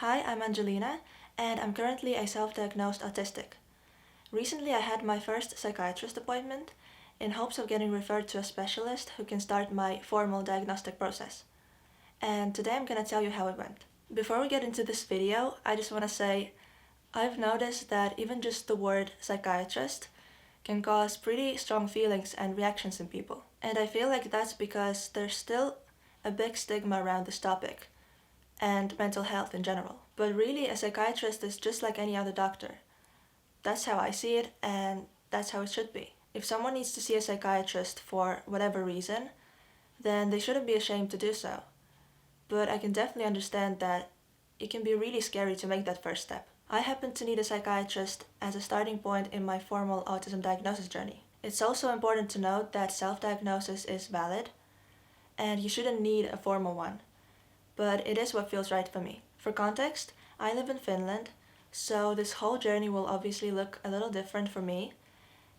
Hi, I'm Angelina, and I'm currently a self-diagnosed autistic. Recently, I had my first psychiatrist appointment in hopes of getting referred to a specialist who can start my formal diagnostic process. And today I'm gonna tell you how it went. Before we get into this video, I just wanna say I've noticed that even just the word psychiatrist can cause pretty strong feelings and reactions in people. And I feel like that's because there's still a big stigma around this topic and mental health in general. But really, a psychiatrist is just like any other doctor. That's how I see it, and that's how it should be. If someone needs to see a psychiatrist for whatever reason, then they shouldn't be ashamed to do so. But I can definitely understand that it can be really scary to make that first step. I happen to need a psychiatrist as a starting point in my formal autism diagnosis journey. It's also important to note that self-diagnosis is valid, and you shouldn't need a formal one, but it is what feels right for me. For context, I live in Finland, so this whole journey will obviously look a little different for me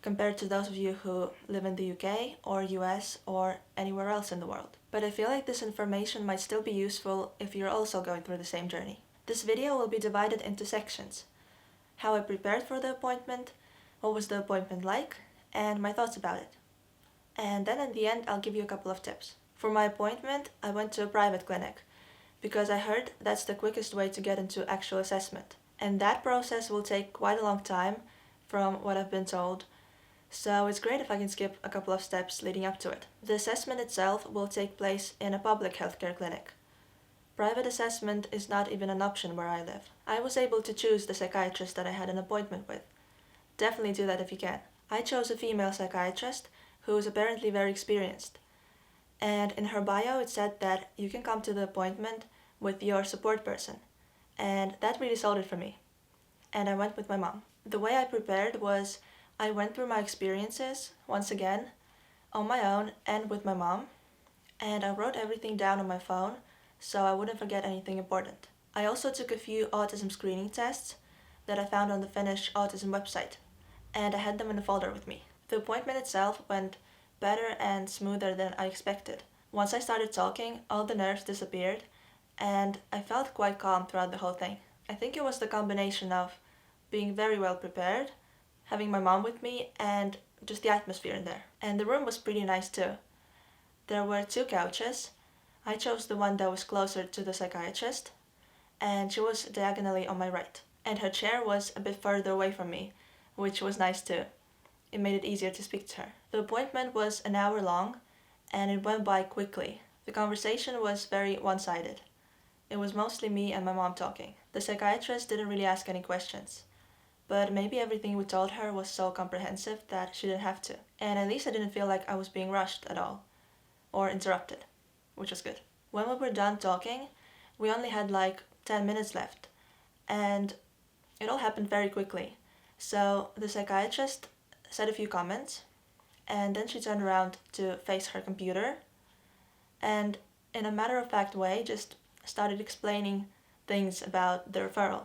compared to those of you who live in the UK or US or anywhere else in the world. But I feel like this information might still be useful if you're also going through the same journey. This video will be divided into sections: how I prepared for the appointment, what was the appointment like, and my thoughts about it. And then at the end, I'll give you a couple of tips. For my appointment, I went to a private clinic because I heard that's the quickest way to get into actual assessment. And that process will take quite a long time from what I've been told, so it's great if I can skip a couple of steps leading up to it. The assessment itself will take place in a public healthcare clinic. Private assessment is not even an option where I live. I was able to choose the psychiatrist that I had an appointment with. Definitely do that if you can. I chose a female psychiatrist who is apparently very experienced. And in her bio it said that you can come to the appointment with your support person. And that really sold it for me. And I went with my mom. The way I prepared was I went through my experiences, once again, on my own and with my mom, and I wrote everything down on my phone so I wouldn't forget anything important. I also took a few autism screening tests that I found on the Finnish autism website, and I had them in a folder with me. The appointment itself went better and smoother than I expected. Once I started talking, all the nerves disappeared, and I felt quite calm throughout the whole thing. I think it was the combination of being very well prepared, having my mom with me, and just the atmosphere in there. And the room was pretty nice too. There were 2 couches. I chose the one that was closer to the psychiatrist, and she was diagonally on my right. And her chair was a bit further away from me, which was nice too. It made it easier to speak to her. The appointment was an hour long, and it went by quickly. The conversation was very one-sided. It was mostly me and my mom talking. The psychiatrist didn't really ask any questions, but maybe everything we told her was so comprehensive that she didn't have to. And at least I didn't feel like I was being rushed at all, or interrupted, which was good. When we were done talking, we only had like 10 minutes left, and it all happened very quickly. So the psychiatrist said a few comments, and then she turned around to face her computer, and in a matter-of-fact way just started explaining things about the referral.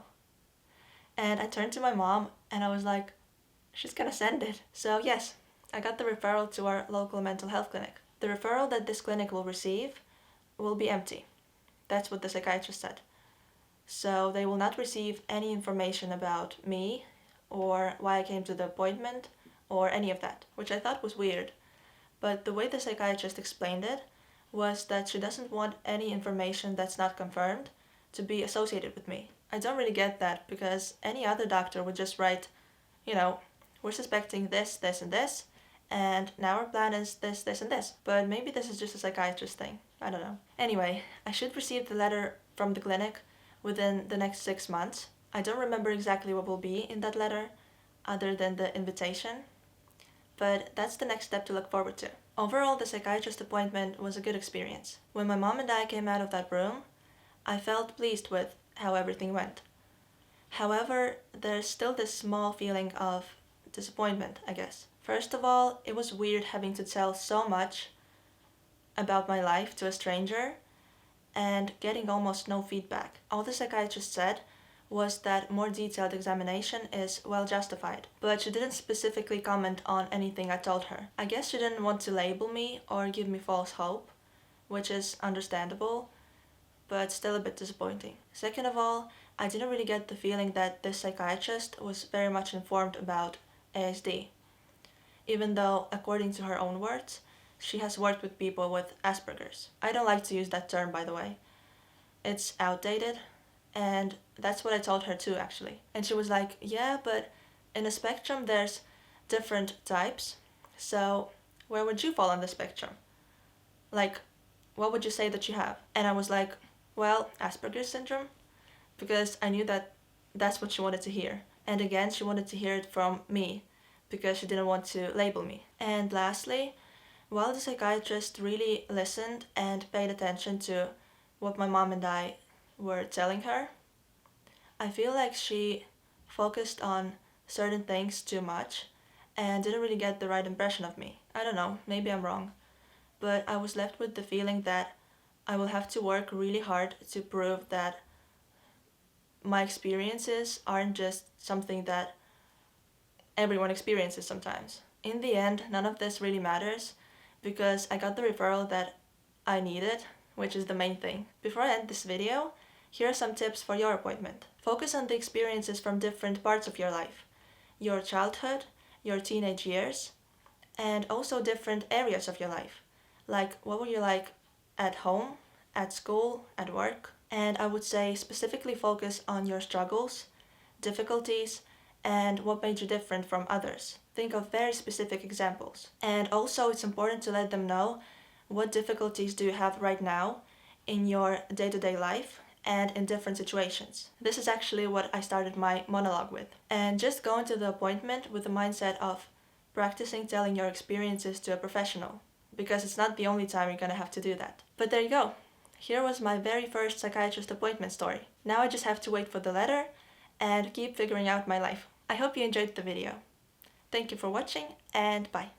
And I turned to my mom and I was like, she's gonna send it. So yes, I got the referral to our local mental health clinic. The referral that this clinic will receive will be empty. That's what the psychiatrist said. So they will not receive any information about me or why I came to the appointment or any of that, which I thought was weird. But the way the psychiatrist explained it was that she doesn't want any information that's not confirmed to be associated with me. I don't really get that, because any other doctor would just write, we're suspecting this, this, and this, and now our plan is this, this, and this. But maybe this is just a psychiatrist thing. I don't know. Anyway, I should receive the letter from the clinic within the next 6 months. I don't remember exactly what will be in that letter, other than the invitation, but that's the next step to look forward to. Overall, the psychiatrist appointment was a good experience. When my mom and I came out of that room, I felt pleased with how everything went. However, there's still this small feeling of disappointment, I guess. First of all, it was weird having to tell so much about my life to a stranger and getting almost no feedback. All the psychiatrist said was that more detailed examination is well justified, but she didn't specifically comment on anything I told her. I guess she didn't want to label me or give me false hope, which is understandable, but still a bit disappointing. Second of all, I didn't really get the feeling that this psychiatrist was very much informed about ASD, even though, according to her own words, she has worked with people with Asperger's. I don't like to use that term, by the way. It's outdated, and that's what I told her too, actually. And she was like, yeah, but in a spectrum there's different types, so where would you fall on the spectrum? Like, what would you say that you have? And I was like, well, Asperger's syndrome, because I knew that that's what she wanted to hear. And again, she wanted to hear it from me, because she didn't want to label me. And lastly, while the psychiatrist really listened and paid attention to what my mom and I were telling her, I feel like she focused on certain things too much and didn't really get the right impression of me. I don't know, maybe I'm wrong. But I was left with the feeling that I will have to work really hard to prove that my experiences aren't just something that everyone experiences sometimes. In the end, none of this really matters because I got the referral that I needed, which is the main thing. Before I end this video, here are some tips for your appointment. Focus on the experiences from different parts of your life. Your childhood, your teenage years, and also different areas of your life. Like, what were you like at home, at school, at work? And I would say specifically focus on your struggles, difficulties, and what made you different from others. Think of very specific examples. And also it's important to let them know what difficulties do you have right now in your day-to-day life and in different situations. This is actually what I started my monologue with. And just go into the appointment with the mindset of practicing telling your experiences to a professional, because it's not the only time you're gonna have to do that. But there you go. Here was my very first psychiatrist appointment story. Now I just have to wait for the letter and keep figuring out my life. I hope you enjoyed the video. Thank you for watching, and bye.